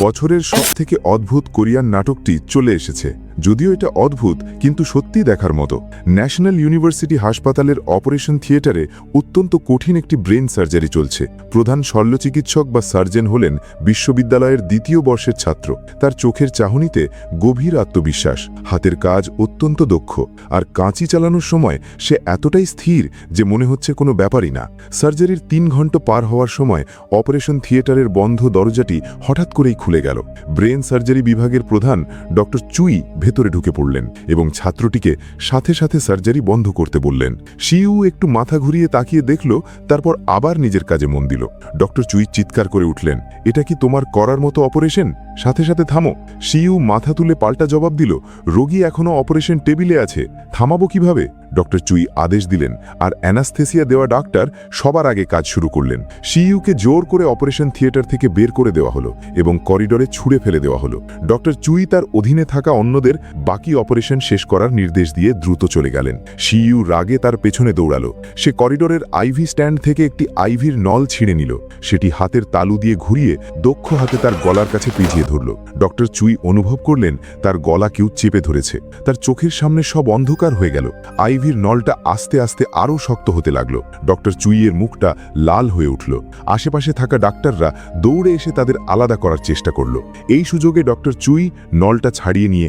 বছরের সবথেকে অদ্ভুত কোরিয়ান নাটকটি চলে এসেছে। যদিও এটা অদ্ভুত কিন্তু সত্যি দেখার মতো। ন্যাশনাল ইউনিভার্সিটি হাসপাতালের অপারেশন থিয়েটারে অত্যন্ত কঠিন একটি ব্রেন সার্জারি চলছে। প্রধান শল্যচিকিৎসক বা সার্জন হলেন বিশ্ববিদ্যালয়ের দ্বিতীয় বর্ষের ছাত্র। তার চোখের চাহনিতে গভীর আত্মবিশ্বাস, হাতের কাজ অত্যন্ত দক্ষ, আর কাঁচি চালানোর সময় সে এতটাই স্থির যে মনে হচ্ছে কোনো ব্যাপারই না। সার্জারির 3 ঘন্টা পার হওয়ার সময় অপারেশন থিয়েটারের বন্ধ দরজাটি হঠাৎ করেই খুলে গেল। ব্রেন সার্জারি বিভাগের প্রধান ডক্টর চুই ভেতরে ঢুকে পড়লেন এবং ছাত্রটিকে সাথে সাথে সার্জারি বন্ধ করতে বললেন। শিউ একটু মাথা ঘুরিয়ে তাকিয়ে দেখল, তারপর আবার নিজের কাজে মন দিল। ডক্টর চুই চিৎকার করে উঠলেন, এটা কি তোমার করার মতো অপারেশন? সাথে সাথে থামো। শিউ মাথা তুলে পাল্টা জবাব দিল, রোগী এখনো অপারেশন টেবিলে আছে, থামাবো কিভাবে? ডক্টর চুই আদেশ দিলেন, আর অ্যানাস্থেসিয়া দেওয়া ডাক্তার সবার আগে কাজ শুরু করলেন। শিউকে জোর করে অপারেশন থিয়েটার থেকে বের করে দেওয়া হলো এবং করিডোরে ছুঁড়ে ফেলে দেওয়া হলো। ডক্টর চুই তার অধীনে থাকা অন্যদের বাকি অপারেশন শেষ করার নির্দেশ দিয়ে দ্রুত চলে গেলেন। শিউ রাগে তার পেছনে দৌড়ালো। সে করিডোরের আইভি স্ট্যান্ড থেকে একটি আইভির নল ছিঁড়ে নিল। সেটি হাতের তালু দিয়ে ঘুরিয়ে দক্ষ হাতে তার গলার কাছে পিছিয়ে ধরল। ডক্টর চুই অনুভব করলেন তার গলা কেউ চেপে ধরেছে। তার চোখের সামনে সব অন্ধকার হয়ে গেল। আইভির নলটা আস্তে আস্তে আরও শক্ত হতে লাগলো। ডক্টর চুইয়ের মুখটা লাল হয়ে উঠল। আশেপাশে থাকা ডাক্তাররা দৌড়ে এসে তাদের আলাদা করার চেষ্টা করল। এই সুযোগে ডক্টর চুই নলটা ছাড়িয়ে নিয়ে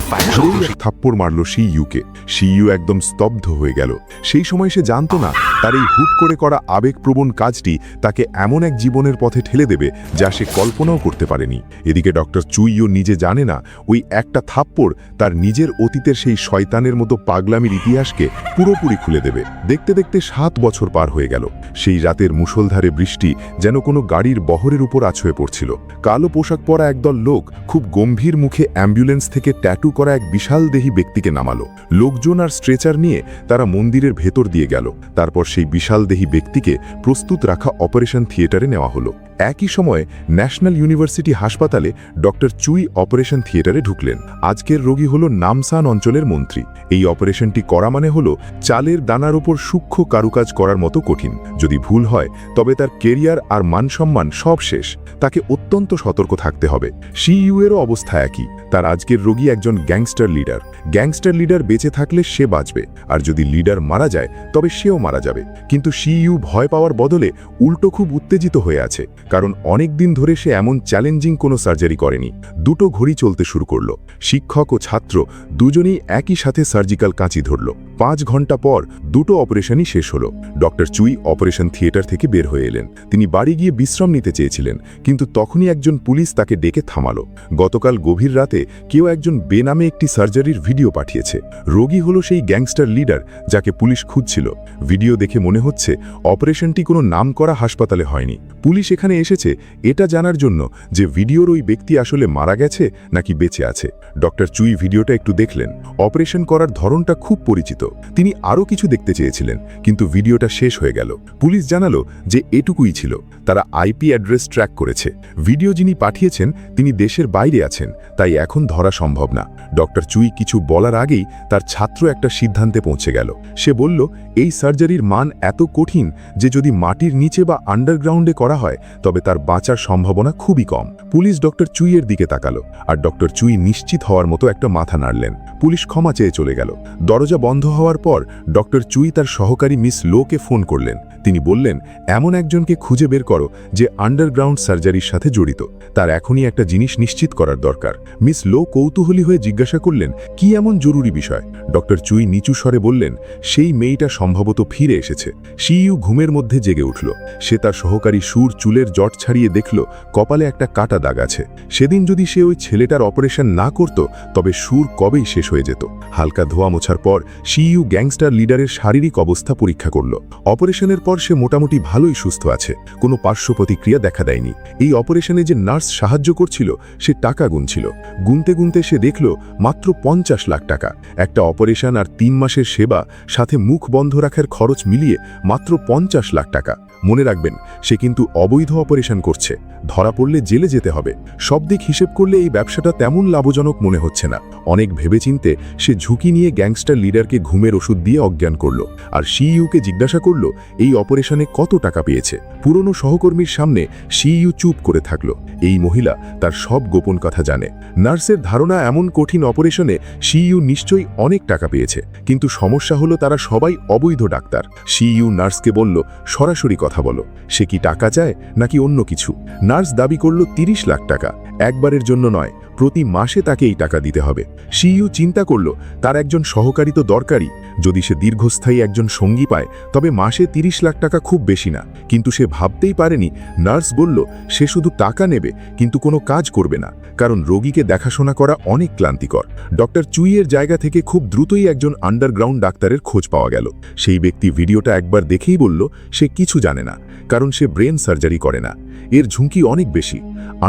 থাপ্পড় মারল শিইউকে। শিইউ একদম স্তব্ধ হয়ে গেল। সেই সময় সে জানত না তার এই হুট করে করা আবেগপ্রবণ কাজটি তাকে এমন এক জীবনের পথে ঠেলে দেবে যা সে কল্পনাও করতে পারেনি। এদিকে ডক্টর চুইও নিজে জানে না ওই একটা থাপ্পড় তার নিজের অতীতের সেই শয়তানের মতো পাগলামির ইতিহাসকে পুরোপুরি খুলে দেবে। দেখতে দেখতে 7 বছর পার হয়ে গেল। সেই রাতের মুষলধারে বৃষ্টি যেন কোনো গাড়ির বহরের উপর আছড়ে পড়ছিল। কালো পোশাক পরা একদল লোক খুব গম্ভীর মুখে অ্যাম্বুলেন্স থেকে ট্যাটু করা এক বিশাল দেহী ব্যক্তিকে নামালো। লোকজন আর স্ট্রেচার নিয়ে তারা মন্দিরের ভেতর দিয়ে গেল। তারপর সেই বিশাল দেহী ব্যক্তিকে প্রস্তুত রাখা অপারেশন থিয়েটারে নেওয়া হলো। একই সময়ে ন্যাশনাল ইউনিভার্সিটি হাসপাতালে ডক্টর চুই অপারেশন থিয়েটারে ঢুকলেন। আজকের রোগী হল নামসান অঞ্চলের মন্ত্রী। এই অপারেশনটি করা মানে হলো চালের দানার উপর সূক্ষ্ম কারুকাজ করার মতো কঠিন। যদি ভুল হয় তবে তার কেরিয়ার আর মানসম্মান সব শেষ। তাকে অত্যন্ত সতর্ক থাকতে হবে। শিইউয়েরও অবস্থা একই। তার আজকের রোগী একজন গ্যাংস্টার লিডার। গ্যাংস্টার লিডার বেঁচে থাকলে সে বাঁচবে, আর যদি লিডার মারা যায় তবে সেও মারা যাবে। কিন্তু শিইউ ভয় পাওয়ার বদলে উল্টো খুব উত্তেজিত হয়ে আছে, কারণ অনেক দিন ধরে সে এমন চ্যালেঞ্জিং কোনো সার্জারি করেনি। দুটো ঘড়ি চলতে শুরু করল। শিক্ষক ও ছাত্র দুজনেই একই সাথে সার্জিক্যাল কাঁচি ধরল। 5 ঘন্টা পর দুটো অপারেশনই শেষ হলো। ডক্টর চুই অপারেশন থিয়েটার থেকে বের হয়ে এলেন। তিনি বাড়ি গিয়ে বিশ্রাম নিতে চেয়েছিলেন, কিন্তু তখনই একজন পুলিশ তাকে ডেকে থামালো। গতকাল গভীর রাতে কেউ একজন বেনামে একটি সার্জারির ভিডিও পাঠিয়েছে। রোগী হলো সেই গ্যাংস্টার লিডার যাকে পুলিশ খুঁজছিল। ভিডিও দেখে মনে হচ্ছে অপারেশনটি কোনো নামকরা হাসপাতালে হয়নি। পুলিশ এখানে এসেছে এটা জানার জন্য যে ভিডিওর ওই ব্যক্তি আসলে মারা গেছে নাকি বেঁচে আছে। ডক্টর চুই ভিডিওটা একটু দেখলেন। অপারেশন করার ধরনটা খুব পরিচিত। তিনি আরও কিছু দেখতে চেয়েছিলেন, কিন্তু ভিডিওটা শেষ হয়ে গেল। পুলিশ জানালো যে এটুকুই ছিল। তারা আইপি অ্যাড্রেস ট্র্যাক করেছে। ভিডিও যিনি পাঠিয়েছেন তিনি দেশের বাইরে আছেন, তাই এখন ধরা সম্ভব না। ডক্টর চুই কিছু বলার আগেই তার ছাত্র একটা সিদ্ধান্তে পৌঁছে গেল। সে বলল, এই সার্জারির মান এত কঠিন যে যদি মাটির নিচে বা আন্ডারগ্রাউন্ডে করা হয় তবে তার বাঁচার সম্ভাবনা খুবই কম। পুলিশ ডক্টর চুইয়ের দিকে তাকালো, আর ডক্টর চুই নিশ্চিত হওয়ার মতো একটা মাথা নাড়লেন। পুলিশ ক্ষমা চেয়ে চলে গেল। দরজা বন্ধ হওয়ার পর ডক্টর চুই তার সহকারী মিস লোকে ফোন করলেন। তিনি বললেন, এমন একজনকে খুঁজে বের করো যে আন্ডারগ্রাউন্ড সার্জারির সাথে জড়িত। তার এখনই একটা জিনিস নিশ্চিত করার দরকার। মিস লো কৌতূহলী হয়ে জিজ্ঞাসা করলেন, কি এমন জরুরি বিষয়? ডক্টর চুই নিচু স্বরে বললেন, সেই মেয়েটা সম্ভবত ফিরে এসেছে। শিইউ ঘুমের মধ্যে জেগে উঠল। সে তার সহকারী সুর চুলের জট ছাড়িয়ে দেখল কপালে একটা কাটা দাগ আছে। সেদিন যদি সে ওই ছেলেটার অপারেশন না করত তবে সুর কবেই শেষ হয়ে যেত। হালকা ধোয়া মোছার পর শিইউ গ্যাংস্টার লিডারের শারীরিক অবস্থা পরীক্ষা করল। অপারেশনের পর সে মোটামুটি ভালোই সুস্থ আছে। কোনো পার্শ্ব প্রতিক্রিয়া দেখা দেয়নি। এই অপারেশনে যে নার্স সাহায্য করছিল সে টাকা গুনছিল। গুনতে গুনতে সে দেখল মাত্র 50 লাখ টাকা। একটা অপারেশন আর 3 মাসের সেবা সাথে মুখ বন্ধ রাখার খরচ মিলিয়ে মাত্র 50 লাখ টাকা। মনে রাখবেন, সে কিন্তু অবৈধ অপারেশন করছে। ধরা পড়লে জেলে যেতে হবে। সব দিক হিসেব করলে এই ব্যবসাটা তেমন লাভজনক মনে হচ্ছে না। অনেক ভেবেচিন্তে সে ঝুঁকি নিয়ে গ্যাংস্টার লিডারকে ঘুমের ওষুধ দিয়ে অজ্ঞান করল, আর সিইউকে জিজ্ঞাসা করল এই অপারেশনে কত টাকা পেয়েছে। পুরনো সহকর্মীর সামনে সিইউ চুপ করে থাকল। এই মহিলা তার সব গোপন কথা জানে। নার্সের ধারণা এমন কঠিন অপারেশনে সিইউ নিশ্চয়ই অনেক টাকা পেয়েছে, কিন্তু সমস্যা হলো তারা সবাই অবৈধ ডাক্তার। সিইউ নার্সকে বলল, সরাসরি কথা বলো, সে কি টাকা চায় নাকি অন্য কিছু? নার্স দাবি করল 30 লাখ টাকা, একবারের জন্য নয়, প্রতি মাসে তাকে এই টাকা দিতে হবে। সিইউ চিন্তা করল, তার একজন সহকারী তো দরকারি। যদি সে দীর্ঘস্থায়ী একজন সঙ্গী পায় তবে মাসে 30 লাখ টাকা খুব বেশি না। কিন্তু সে ভাবতেই পারেনি নার্স বলল সে শুধু টাকা নেবে কিন্তু কোনো কাজ করবে না, কারণ রোগীকে দেখাশোনা করা অনেক ক্লান্তিকর। ডক্টর চুইয়ের জায়গা থেকে খুব দ্রুতই একজন আন্ডারগ্রাউন্ড ডাক্তারের খোঁজ পাওয়া গেল। সেই ব্যক্তি ভিডিওটা একবার দেখেই বলল সে কিছু জানে না, কারণ সে ব্রেন সার্জারি করে না। এর ঝুঁকি অনেক বেশি।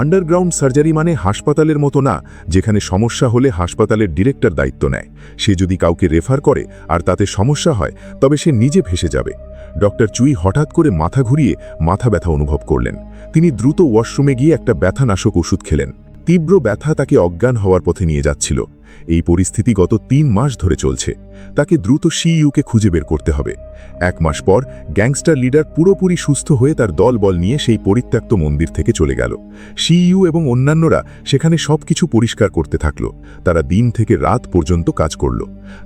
আন্ডারগ্রাউন্ড সার্জারি মানে হাসপাতালের মতো না, যেখানে সমস্যা হলে হাসপাতালের ডিরেক্টর দায়িত্ব নেয়। সে যদি কাউকে রেফার করে আর তাতে সমস্যা হয় তবে সে নিজে ভেসে যাবে। ডক্টর চুই হঠাৎ করে মাথা ঘুরিয়ে মাথা ব্যথা অনুভব করলেন। তিনি দ্রুত ওয়াশরুমে গিয়ে একটা ব্যথানাশক ওষুধ খেলেন। তীব্র ব্যথা তাকে অজ্ঞান হওয়ার পথে নিয়ে যাচ্ছিল। এই পরিস্থিতি গত 3 মাস ধরে চলছে। তাকে দ্রুত সিইউকে খুঁজে বের করতে হবে। 1 মাস পর গ্যাংস্টার লিডার পুরোপুরি সুস্থ হয়ে তার দলবল নিয়ে সেই পরিত্যক্ত মন্দির থেকে চলে গেল। সিইউ এবং অন্যান্যরা সেখানে সবকিছু পরিষ্কার করতে থাকল। তারা দিন থেকে রাত পর্যন্ত কাজ করল।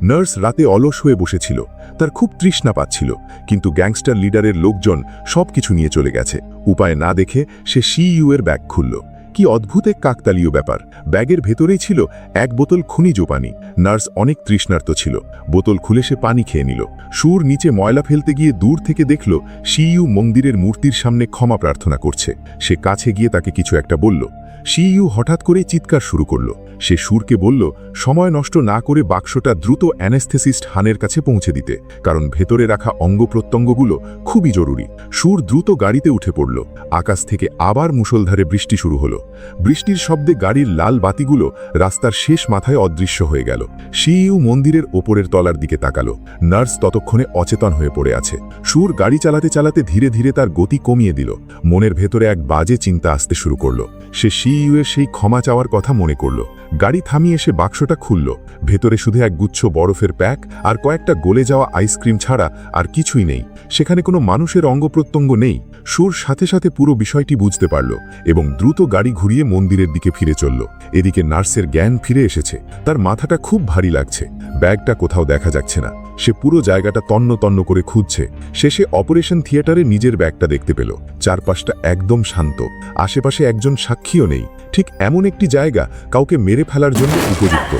নার্স রাতে অলস হয়ে বসেছিল, তার খুব তৃষ্ণা পাচ্ছিল, কিন্তু গ্যাংস্টার লিডারের লোকজন সবকিছু নিয়ে চলে গেছে। উপায় না দেখে সে সিইউ এর ব্যাগ খুলল। কি অদ্ভুত এক কাকতালীয় ব্যাপার! ব্যাগের ভেতরেই ছিল 1 বোতল খনিজ পানি। নার্স অনেক তৃষ্ণার্ত ছিল। বোতল খুলে সে পানি খেয়ে নিল। সুর নিচে ময়লা ফেলতে গিয়ে দূর থেকে দেখল সিইউ মন্দিরের মূর্তির সামনে ক্ষমা প্রার্থনা করছে। সে কাছে গিয়ে তাকে কিছু একটা বলল। সিইউ হঠাৎ করে চিৎকার শুরু করল। সে সুরকে বলল সময় নষ্ট না করে বাক্সটা দ্রুত অ্যানেস্থেসিস্ট হানের কাছে পৌঁছে দিতে, কারণ ভেতরে রাখা অঙ্গ প্রত্যঙ্গগুলো খুবই জরুরি। সুর দ্রুত গাড়িতে উঠে পড়ল। আকাশ থেকে আবার মুষলধারে বৃষ্টি শুরু হলো। বৃষ্টির শব্দে গাড়ির লাল বাতিগুলো রাস্তার শেষ মাথায় অদৃশ্য হয়ে গেল। সিইউ মন্দিরের ওপরের তলার দিকে তাকালো। নার্স ততক্ষণে অচেতন হয়ে পড়ে আছে। সুর গাড়ি চালাতে চালাতে ধীরে ধীরে তার গতি কমিয়ে দিল। মনের ভেতরে এক বাজে চিন্তা আসতে শুরু করলো। সে সিইউ এর সেই ক্ষমা চাওয়ার কথা মনে করল। গাড়ি থামিয়ে সে বাক্সটা খুলল। ভেতরে শুধু এক গুচ্ছ বরফের প্যাক আর কয়েকটা গলে যাওয়া আইসক্রিম ছাড়া আর কিছুই নেই। সেখানে কোনো মানুষের অঙ্গ প্রত্যঙ্গ নেই। সুর সাথে সাথে পুরো বিষয়টি বুঝতে পারল এবং দ্রুত গাড়ি ঘুরিয়ে মন্দিরের দিকে ফিরে চলল। এদিকে নার্সের জ্ঞান ফিরে এসেছে। তার মাথাটা খুব ভারী লাগছে। ব্যাগটা কোথাও দেখা যাচ্ছে না। সে পুরো জায়গাটা তন্ন তন্ন করে খুঁজছে। শেষে অপারেশন থিয়েটারে নিজের ব্যাগটা দেখতে পেল। চারপাশটা একদম শান্ত। আশেপাশে একজন সাক্ষীও নেই। ঠিক এমন একটি জায়গা কাউকে মেরে ফেলার জন্য উপযুক্ত।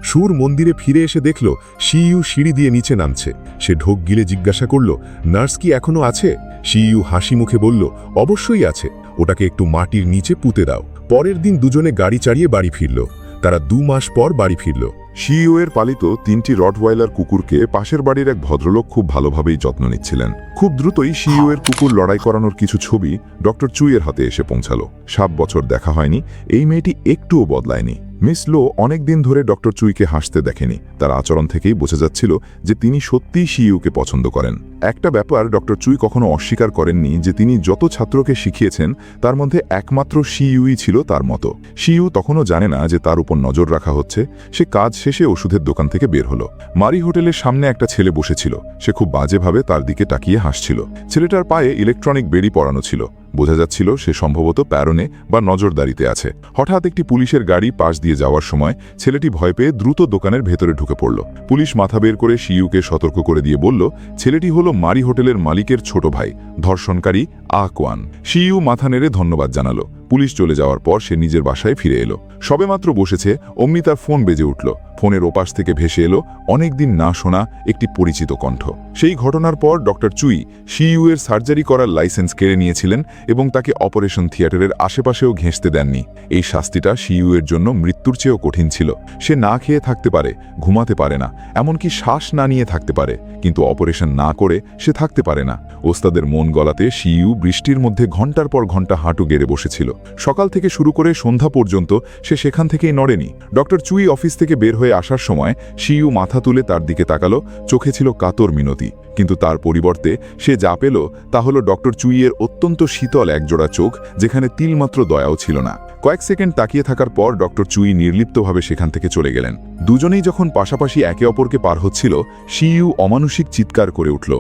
সুর মন্দিরে ফিরে এসে দেখল সিইউ সিঁড়ি দিয়ে নিচে নামছে। সে ঢোক গিলে জিজ্ঞাসা করল, নার্স কি এখনো আছে? সিইউ হাসি মুখে বলল, অবশ্যই আছে, ওটাকে একটু মাটির নিচে পুঁতে দাও। পরের দিন দুজনে গাড়ি চালিয়ে বাড়ি ফিরল। তারা 2 মাস পর বাড়ি ফিরল। সিইউ এর পালিত 3টি রটওয়াইলার কুকুরকে পাশের বাড়ির এক ভদ্রলোক খুব ভালোভাবেই যত্ন নিচ্ছিলেন। খুব দ্রুতই সিইউ এর কুকুর লড়াই করানোর কিছু ছবি ডক্টর চুইয়ের হাতে এসে পৌঁছালো। 7 বছর দেখা হয়নি, এই মেয়েটি একটুও বদলায়নি। মিস লো অনেক দিন ধরে ডক্টর চুইকে হাসতে দেখেনি। তার আচরণ থেকেই বোঝা যাচ্ছিল যে তিনি সত্যিই সিইউকে পছন্দ করেন। একটা ব্যাপার ডক্টর চুই কখনো অস্বীকার করেননি, যে তিনি যত ছাত্রকে শিখিয়েছেন তার মধ্যে একমাত্র সিইউই ছিল তার মতো। সিইউ তখনও জানে না যে তার উপর নজর রাখা হচ্ছে। সে কাজ শেষে ওষুধের দোকান থেকে বের হলো। মারি হোটেলের সামনে একটা ছেলে বসেছিল। সে খুব বাজেভাবে তার দিকে তাকিয়ে হাসছিল। ছেলেটার পায়ে ইলেকট্রনিক বেড়ি পরানো ছিল। বোঝা যাচ্ছিল সে সম্ভবত প্যারোনে বা নজরদারিতে আছে। হঠাৎ একটি পুলিশের গাড়ি পাশ দিয়ে যাওয়ার সময় ছেলেটি ভয় পেয়ে দ্রুত দোকানের ভেতরে ঢুকে পড়ল। পুলিশ মাথা বের করে সিইউকে সতর্ক করে দিয়ে বলল, ছেলেটি হলো মারি হোটেলের মালিকের ছোট ভাই, ধর্ষণকারী আকওয়ান। সিইউ মাথা নেড়ে ধন্যবাদ জানালো। পুলিশ চলে যাওয়ার পর সে নিজের বাসায় ফিরে এলো। সবেমাত্র বসেছে অমনি তার ফোন বেজে উঠল। ফোন ফোনের ওপাশ থেকে ভেসে এলো অনেকদিন না শোনা একটি পরিচিত কণ্ঠ। সেই ঘটনার পর ডক্টর চুই সিইউ এর সার্জারি করার লাইসেন্স কেড়ে নিয়েছিলেন এবং তাকে অপারেশন থিয়েটারের আশেপাশেও ঘেঁষতে দেননি। এই শাস্তিটা সিইউ এর জন্য মৃত্যুর চেয়েও কঠিন ছিল। সে না খেয়ে থাকতে পারে, ঘুমাতে পারে না, এমনকি শ্বাস না নিয়ে থাকতে পারে, কিন্তু অপারেশন না করে সে থাকতে পারে না। ওস্তাদের মন গলাতে সিইউ বৃষ্টির মধ্যে ঘন্টার পর ঘন্টা হাঁটু গেড়ে বসেছিল। সকাল থেকে শুরু করে সন্ধ্যা পর্যন্ত সে সেখান থেকেই নড়েনি। ডক্টর চুই অফিস থেকে বের হয়ে আসার সময় সিইউ মাথা তুলে তার দিকে তাকালো, চোখে ছিল কাতর মিনতি। কিন্তু তার পরিবর্তে সে যা পেল তা হলো ডক্টর চুইয়ের অত্যন্ত শীতল একজোড়া চোখ, যেখানে তিলমাত্র দয়াও ছিল না। কয়েক সেকেন্ড তাকিয়ে থাকার পর ডক্টর চুই নির্লিপ্তভাবে সেখান থেকে চলে গেলেন। দুজনেই যখন পাশাপাশি একে অপরকে পার হচ্ছিল, সিইউ অমানুষিক চিৎকার করে উঠল।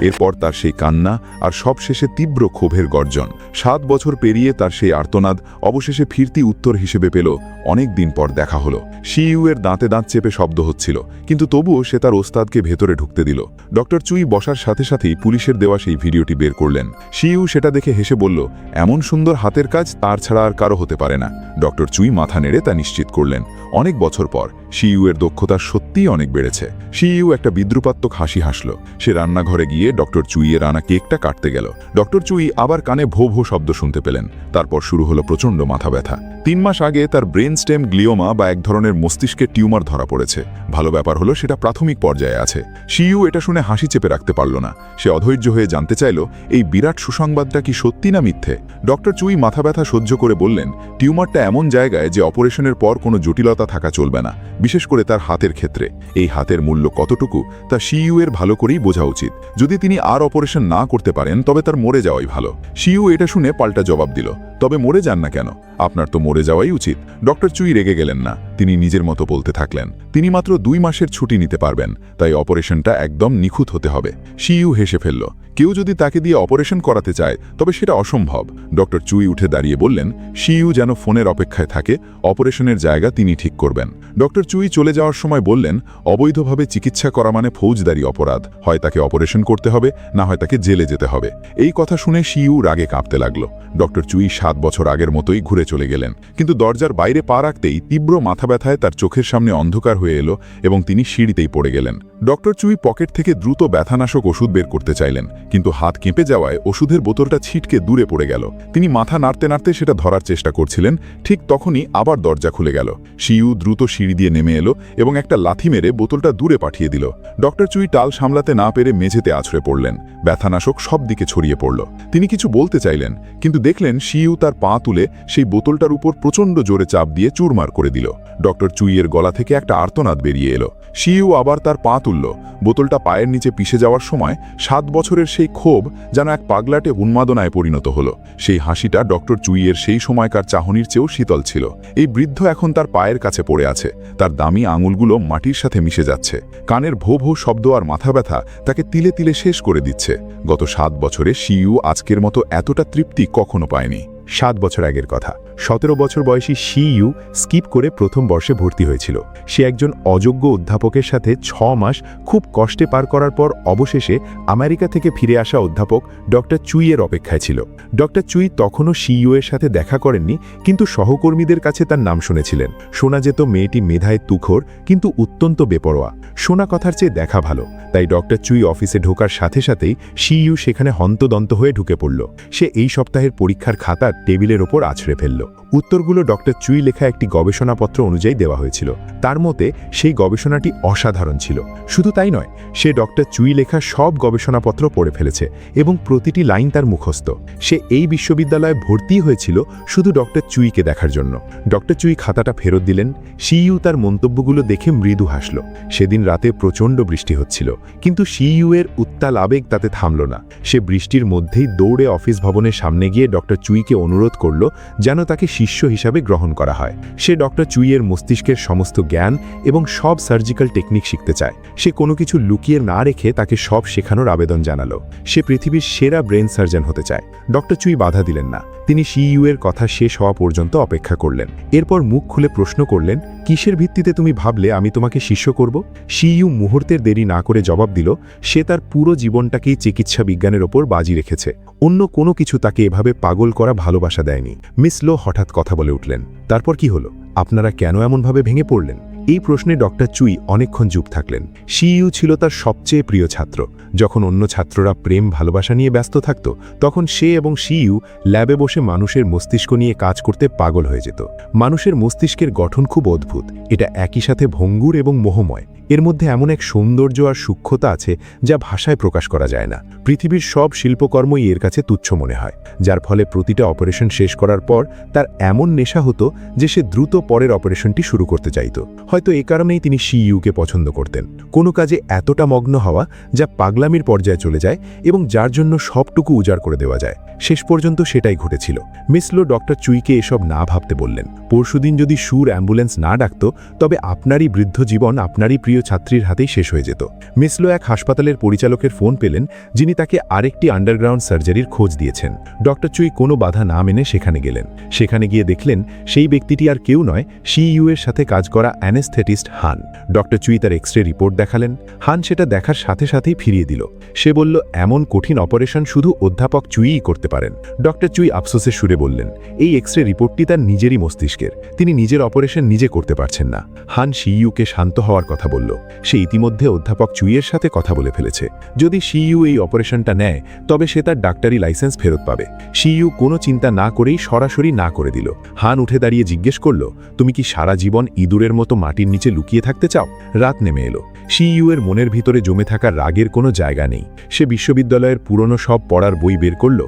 এরপর তার সেই কান্না আর সবশেষে তীব্র ক্ষোভের গর্জন। 7 বছর পেরিয়ে তার সেই আর্তনাদ অবশেষে ফিরতি উত্তর হিসেবে পেল অনেক দিন পর দেখা হলো। সিইউ এর দাঁতে দাঁত চেপে শব্দ হচ্ছিল, কিন্তু তবুও সে তার ওস্তাদকে ভেতরে ঢুকতে দিল। ডক্টর চুই বসার সাথে সাথেই পুলিশের দেওয়া সেই ভিডিওটি বের করলেন। সিইউ সেটা দেখে হেসে বলল, এমন সুন্দর হাতের কাজ তার ছাড়া আর কারো হতে পারে না। ডক্টর চুই মাথা নেড়ে তা নিশ্চিত করলেন। অনেক বছর পর সিইউ এর দক্ষতা সত্যিই অনেক বেড়েছে। সিইউ একটা বিদ্রুপাত্মক হাসি হাসল। সে রান্নাঘরে গিয়ে ডক্টর চুইয়ের আনা কেকটা কাটতে গেল। ডক্টর চুই আবার কানে ভো ভো শব্দ শুনতে পেলেন। তারপর শুরু হলো প্রচণ্ড মাথা ব্যথা। 3 মাস আগে তার ব্রেন স্টেম গ্লিওমা বা এক ধরনের মস্তিষ্কের টিউমার ধরা পড়েছে। ভালো ব্যাপার হলো সেটা প্রাথমিক পর্যায়ে আছে। সিইউ এটা শুনে হাসি চেপে রাখতে পারল না। সে অধৈর্য হয়ে জানতে চাইল, এই বিরাট সুসংবাদটা কি সত্যি না মিথ্যে? ডক্টর চুই মাথা ব্যথা সহ্য করে বললেন, টিউমারটা এমন জায়গায় যে অপারেশনের পর কোনো জটিলতা থাকা চলবে না, বিশেষ করে তার হাতের ক্ষেত্রে। এই হাতের মূল্য কতটুকু তা সিইউ এর ভালো করেই বোঝা উচিত। যদি তিনি আর অপারেশন না করতে পারেন তবে তার মরে যাওয়াই ভালো। সিইউ এটা শুনে পাল্টা জবাব দিল, তবে মরে যান না কেন? আপনার তো মরে যাওয়াই উচিত। ডক্টর চুই রেগে গেলেন না, তিনি নিজের মতো বলতে থাকলেন, তিনি মাত্র 2 মাসের ছুটি নিতে পারবেন, তাই অপারেশনটা একদম নিখুঁত হতে হবে। সিইউ হেসে ফেলল। কেউ যদি তাকে দিয়ে অপারেশন করাতে চায় তবে সেটা অসম্ভব। ডক্টর চুই উঠে দাঁড়িয়ে বললেন, সিইউ যেন ফোনের অপেক্ষায় থাকে, অপারেশনের জায়গা তিনি ঠিক করবেন। ডক্টর চুই চলে যাওয়ার সময় বললেন, অবৈধভাবে চিকিৎসা করা মানে ফৌজদারি অপরাধ। হয় তাকে অপারেশন করতে হবে, না হয় তাকে জেলে যেতে হবে। এই কথা শুনে সিইউ রাগে কাঁপতে লাগলো। ডক্টর চুই 7 বছর আগের মতোই ঘুরে চলে গেলেন, কিন্তু দরজার বাইরে পা রাখতেই তীব্র মাথা ব্যথায় তার চোখের সামনে অন্ধকার হয়ে এলো এবং তিনি সিঁড়িতেই পড়ে গেলেন। ডক্টর চুই পকেট থেকে দ্রুত ব্যথানাশক ওষুধ বের করতে চাইলেন, কিন্তু হাত কেঁপে যাওয়ায় ওষুধের বোতলটা ছিটকে দূরে পড়ে গেল। তিনি মাথা নাড়তে নাড়তে সেটা ধরার চেষ্টা করছিলেন, ঠিক তখনই আবার দরজা খুলে গেল। সিইউ দ্রুত সিঁড়ি দিয়ে নেমে এলো এবং একটা লাথি মেরে বোতলটা দূরে পাঠিয়ে দিল। ডক্টর চুই টাল সামলাতে না পেরে মেঝেতে আছড়ে পড়লেন। ব্যথানাশক সব দিকে ছড়িয়ে পড়ল। তিনি কিছু বলতে চাইলেন, কিন্তু দেখলেন সিইউ তার পা তুলে সেই বোতলটার উপর প্রচণ্ড জোরে চাপ দিয়ে চুরমার করে দিল। ডক্টর চুইয়ের গলা থেকে একটা আর্তনাদ বেরিয়ে এলো। সিইউ আবার তার পা তুলল। বোতলটা পায়ের নিচে পিষে যাওয়ার সময় 7 বছরের সেই ক্ষোভ যেন এক পাগলাটে উন্মাদনায় পরিণত হলো। সেই হাসিটা ডক্টর চুইয়ের সেই সময়কার চাহনির চেয়েও শীতল ছিল। এই বৃদ্ধ এখন তার পায়ের কাছে পড়ে আছে, তার দামি আঙুলগুলো মাটির সাথে মিশে যাচ্ছে। কানের ভো ভো শব্দ আর মাথা ব্যথা তাকে তিলে তিলে শেষ করে দিচ্ছে। গত 7 বছরে সিইউ আজকের মতো এতটা তৃপ্তি কখনো পায়নি। 7 বছর আগের কথা। 17 বছর বয়সী সিইউ স্কিপ করে প্রথম বর্ষে ভর্তি হয়েছিল। সে একজন অযোগ্য অধ্যাপকের সাথে 6 মাস খুব কষ্টে পার করার পর অবশেষে আমেরিকা থেকে ফিরে আসা অধ্যাপক ডক্টর চুইয়ের অপেক্ষায় ছিল। ডক্টর চুই তখনও সিইউ এর সাথে দেখা করেননি, কিন্তু সহকর্মীদের কাছে তার নাম শুনেছিলেন। শোনা যেত মেয়েটি মেধায় তুখোর, কিন্তু অত্যন্ত বেপরোয়া। শোনা কথার চেয়ে দেখা ভালো, তাই ডক্টর চুই অফিসে ঢোকার সাথে সাথেই সিইউ সেখানে হন্তদন্ত হয়ে ঢুকে পড়ল। সে এই সপ্তাহের পরীক্ষার খাতা টেবিলের ওপর আছড়ে ফেলল। উত্তরগুলো ডক্টর চুই লেখা একটি গবেষণাপত্র অনুযায়ী দেওয়া হয়েছিল। তার মতে সেই গবেষণাটি অসাধারণ ছিল। শুধু তাই নয়, সে ডক্টর চুই লেখা সব গবেষণাপত্র পড়ে ফেলেছে এবং প্রতিটি লাইন তার মুখস্থ। সে এই বিশ্ববিদ্যালয়ে ভর্তি হয়েছিল শুধু ডক্টর চুইকে দেখার জন্য। ডক্টর চুই খাতাটা ফেরত দিলেন। সিইউ তার মন্তব্যগুলো দেখে মৃদু হাসল। সেদিন রাতে প্রচণ্ড বৃষ্টি হচ্ছিল, কিন্তু সিইউ এর উত্তাল আবেগ তাতে থামল না। সে বৃষ্টির মধ্যেই দৌড়ে অফিস ভবনের সামনে গিয়ে ডক্টর চুইকে অনুরোধ করল যেন তাকে শিষ্য হিসাবে গ্রহণ করা হয়। সে ডক্টর চুইয়ের মস্তিষ্কের সমস্ত জ্ঞান এবং সব সার্জিক্যাল টেকনিক শিখতে চায়। সে কোনো কিছু লুকিয়ে না রেখে তাকে সব শেখানোর আবেদন জানালো। সে পৃথিবীর সেরা ব্রেন সার্জন হতে চায়। ডক্টর চুই বাধা দিলেন না। তিনি সিইউ এর কথা শেষ হওয়া পর্যন্ত অপেক্ষা করলেন। এরপর মুখ খুলে প্রশ্ন করলেন, কিসের ভিত্তিতে তুমি ভাবলে আমি তোমাকে শিষ্য করব? সিইউ মুহূর্তের দেরি না করে জবাব দিল, সে তার পুরো জীবনটাকেই চিকিৎসা বিজ্ঞানের ওপর বাজি রেখেছে। অন্য কোনো কিছু তাকে এভাবে পাগল করা ভালোবাসা দেয়নি। মিস লো হঠাৎ কথা বলে উঠলেন, তারপর কি হলো? আপনারা কেন এমনভাবে ভেঙে পড়লেন? এই প্রশ্নে ডক্টর চুই অনেকক্ষণ চুপ থাকলেন। সিইউ ছিল তার সবচেয়ে প্রিয় ছাত্র। যখন অন্য ছাত্ররা প্রেম ভালোবাসা নিয়ে ব্যস্ত থাকত, তখন সে এবং সিইউ ল্যাবে বসে মানুষের মস্তিষ্ক নিয়ে কাজ করতে পাগল হয়ে যেত। মানুষের মস্তিষ্কের গঠন খুব অদ্ভুত। এটা একই সাথে ভঙ্গুর এবং মোহময়। এর মধ্যে এমন এক সৌন্দর্য আর সূক্ষ্মতা আছে যা ভাষায় প্রকাশ করা যায় না। পৃথিবীর সব শিল্পকর্মই এর কাছে তুচ্ছ মনে হয়, যার ফলে প্রতিটা অপারেশন শেষ করার পর তার এমন নেশা হতো যে সে দ্রুত পরের অপারেশনটি শুরু করতে চাইত। হয়তো এ কারণেই তিনি সিইউকে পছন্দ করতেন। কোনো কাজে এতটা মগ্ন হওয়া যা পাগলামির পর্যায়ে চলে যায় এবং যার জন্য সবটুকু উজাড় করে দেওয়া যায়। শেষ পর্যন্ত সেটাই ঘটেছিল। মিসলো ডক্টর চুইকে এসব না ভাবতে বললেন। পরশুদিন যদি সুর অ্যাম্বুলেন্স না ডাকত, তবে আপনারই বৃদ্ধ জীবন আপনারই প্রিয় ছাত্রীর হাতেই শেষ হয়ে যেত। মিসলো এক হাসপাতালের পরিচালকের ফোন পেলেন, যিনি তাকে আরেকটি আন্ডারগ্রাউন্ড সার্জারির খোঁজ দিয়েছেন। ডক্টর চুই কোনো বাধা না মেনে সেখানে গেলেন। সেখানে গিয়ে দেখলেন সেই ব্যক্তিটি আর কেউ নয়, সিইউ এর সাথে কাজ করা অ্যানেস্থেটিস্ট হান। ডক্টর চুই তার এক্স রে রিপোর্ট দেখালেন। হান সেটা দেখার সাথে সাথেই ফিরিয়ে দিল। সে বলল, এমন কঠিন অপারেশন শুধু অধ্যাপক চুইই করতে পারেন। ডক্টর চুই আফসোসের সুরে বললেন, এই এক্স রে রিপোর্টটি তার নিজেরই মস্তিষ্কের। তিনি নিজের অপারেশন নিজে করতে পারছেন না। হান সিইউকে শান্ত হওয়ার কথা বলল। সে ইতিমধ্যে অধ্যাপক চুইয়ের সাথে কথা বলে ফেলেছে। যদি সিইউ এই অপারেশনটা নেয়, তবে সে তার ডাক্তারি লাইসেন্স ফেরত পাবে। সিইউ কোনো চিন্তা না করেই সরাসরি না করে দিল। হান উঠে দাঁড়িয়ে জিজ্ঞেস করল, তুমি কি সারা জীবন ইঁদুরের মতো মাটির নিচে লুকিয়ে থাকতে চাও? রাত নেমে এলো। সিইউ এর মনের ভিতরে জমে থাকা রাগের কোনো জায়গা নেই। সে বিশ্ববিদ্যালয়ের পুরনো সব পড়ার বই বের করল,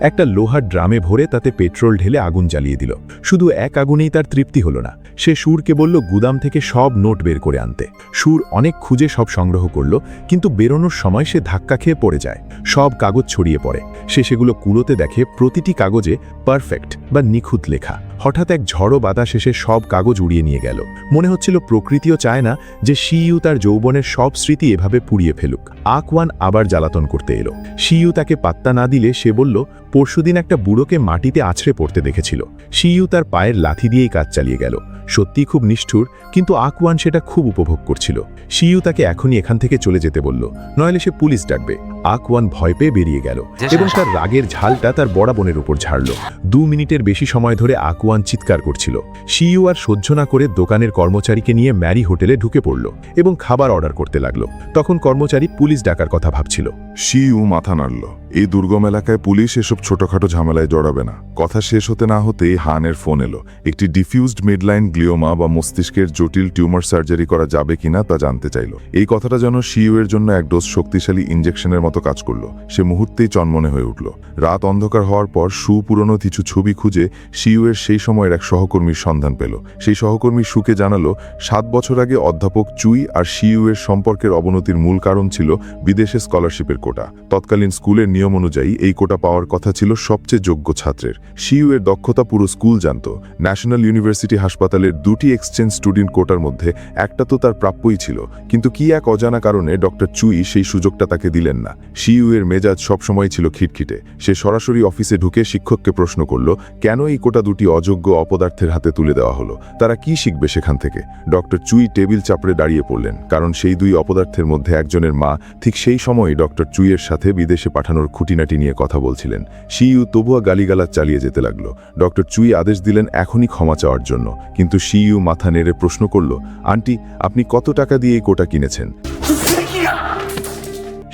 একটা লোহার ড্রামে ভরে তাতে পেট্রোল ঢেলে আগুন জ্বালিয়ে দিল। শুধু এক আগুনেই তার তৃপ্তি হলো না। সে সুরকে বলল গুদাম থেকে সব নোট বের করে আনতে। সুর অনেক খুঁজে সব সংগ্রহ করল, কিন্তু বেরোনোর সময় সে ধাক্কা খেয়ে পড়ে যায়। সব কাগজ ছড়িয়ে পড়ে। সে সেগুলো কুলোতে দেখে প্রতিটি কাগজে পারফেক্ট বা নিখুঁত লেখা। হঠাৎ এক ঝড়ো বাতাস এসে সব কাগজ উড়িয়ে নিয়ে গেল। মনে হচ্ছিল প্রকৃতিও চায় না যে সিইউ তার যৌবনের সব স্মৃতি এভাবে পুড়িয়ে ফেলুক। আকওয়ান আবার জ্বালাতন করতে এলো। সিইউ তাকে পাত্তা না দিলে সে বলল, পরশুদিন একটা বুড়োকে মাটিতে আছড়ে পড়তে দেখেছিল। সিইউ তার পায়ের লাথি দিয়েই কাজ চালিয়ে গেল। সত্যি খুব নিষ্ঠুর, কিন্তু আকওয়ান সেটা খুব উপভোগ করছিল। সিইউ তাকে এখনই এখান থেকে চলে যেতে বলল, নইলে সে পুলিশ ডাকবে। আকওয়ান ভয় পেয়ে বেরিয়ে গেল এবং তার রাগের ঝালটা তার বড় বোনের উপর ঝাড়ল। 2 মিনিটের বেশি সময় ধরে আকওয়ান চিৎকার করছিল। সিইউ আর সহ্য না করে দোকানের কর্মচারীকে নিয়ে ম্যারি হোটেলে ঢুকে পড়ল এবং খাবার অর্ডার করতে লাগলো। তখন কর্মচারী পুলিশ ডাকার কথা ভাবছিল। সিইউ মাথা নাড়ল। এই দুর্গম এলাকায় পুলিশ এসব ছোটখাটো ঝামেলায় জড়াবে না। কথা শেষ হতে না হতেই হানের ফোন এলো। একটি ডিফিউজড মিডলাইন গ্লিওমা বা মস্তিষ্কের জটিল টিউমার সার্জারি করা যাবে কিনা তা জানতে চাইল। এই কথাটা যেন সিইউ এর জন্য এক ডোজ শক্তিশালী ইঞ্জেকশনের মতো কাজ করল। সে মুহূর্তেই চনমনে হয়ে উঠল। রাত অন্ধকার হওয়ার পর পুরনো কিছু ছবি খুঁজে সিইউ এর সেই সময়ের এক সহকর্মীর সন্ধান পেল। সেই সহকর্মী সুকে জানালো, 7 বছর আগে অধ্যাপক চুই আর সিইউ এর সম্পর্কের অবনতির মূল কারণ ছিল বিদেশে স্কলারশিপের কোটা। তৎকালীন স্কুলের নিয়ম অনুযায়ী এই কোটা পাওয়ার কথা ছিল সবচেয়ে যোগ্য ছাত্রের। সিইউ এর দক্ষতা পুরো স্কুল জানত। ন্যাশনাল ইউনিভার্সিটি হাসপাতালের 2টি এক্সচেঞ্জ স্টুডেন্ট কোটার মধ্যে একটা তো তার প্রাপ্যই ছিল, কিন্তু কি এক অজানা কারণে ডক্টর চুই সেই সুযোগটা তাকে দিলেন না। সিইউ এর মেজাজ সবসময় ছিল খিটখিটে। সে সরাসরি অফিসে ঢুকে শিক্ষককে প্রশ্ন করল, কেন এই কোটা দুটি অযোগ্য অপদার্থের হাতে তুলে দেওয়া হলো? তারা কি শিখবে সেখান থেকে? ডক্টর চুই টেবিল চাপড়ে দাঁড়িয়ে পড়লেন, কারণ সেই 2 অপদার্থের মধ্যে একজনের মা ঠিক সেই সময় ডক্টর চুইয়ের সাথে বিদেশে পাঠানোর খুঁটিনাটি নিয়ে কথা বলছিলেন। সিইউ তবুয়া গালিগালাজ চালিয়ে যেতে লাগলো। ডক্টর চুই আদেশ দিলেন এখনই ক্ষমা চাওয়ার জন্য, কিন্তু সিইউ মাথা নেড়ে প্রশ্ন করল, আন্টি, আপনি কত টাকা দিয়ে এই কোটা কিনেছেন?